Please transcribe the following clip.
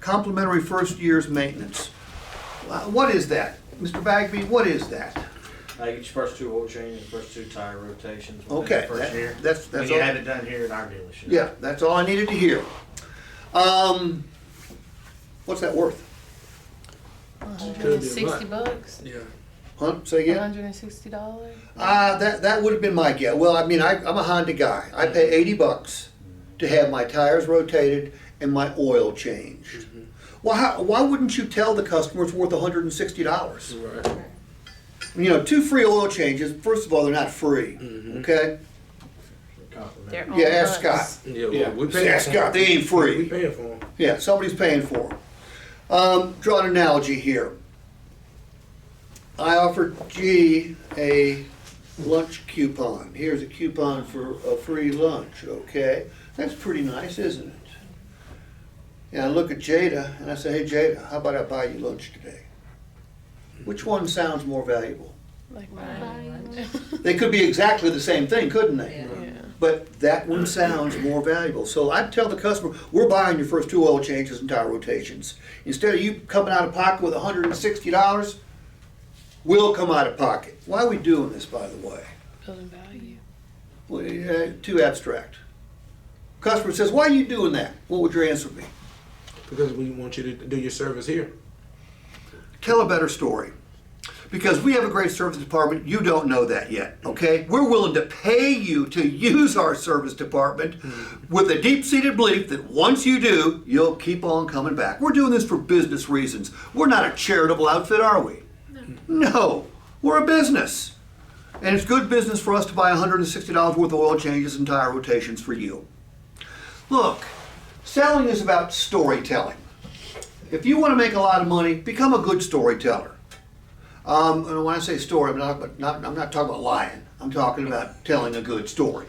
complimentary first year's maintenance. What is that? Mr. Bagby, what is that? I get your first 2 oil changes, first 2 tire rotations within Okay, the first year. that's When all. you have it done here at our dealership. Yeah, that's all I needed to hear. What's that worth? $160. Yeah. Huh? Say again? $160. That would have been my guess. Well, I mean, I'm a Honda guy. I pay $80 to have my tires rotated and my oil changed. Well, why wouldn't you tell the customer it's worth $160? Right. You know, 2 free oil changes. First of all, they're not free. Okay? Complimentary. Yeah, ask Scott. Yeah, we paying Ask for Scott. They ain't We free. paying for them. Yeah, somebody's paying for them. Draw an analogy here. I offered G a lunch coupon. Here's a coupon for a free lunch, okay? That's pretty nice, isn't it? And I look at Jada and I say, hey Jada, how about I buy you lunch today? Which one sounds more valuable? Like mine. They could be exactly the same thing, couldn't they? Yeah. But that one sounds more valuable. So I'd tell the customer, we're buying your first 2 oil changes and tire rotations. Instead of you coming out of pocket with $160, we'll come out of pocket. Why are we doing this, by the way? Building value. Well, too abstract. Customer says, why are you doing that? What would your answer be? Because we want you to do your service here. Tell a better story. Because we have a great service department, you don't know that yet, okay? We're willing to pay you to use our service department with a deep-seated belief that once you do, you'll keep on coming back. We're doing this for business reasons. We're not a charitable outfit, are we? No, we're a business. And it's good business for us to buy $160 worth of oil changes and tire rotations for you. Look, selling is about storytelling. If you want to make a lot of money, become a good storyteller. And when I say story, I'm not talking about lying. I'm talking about telling a good story.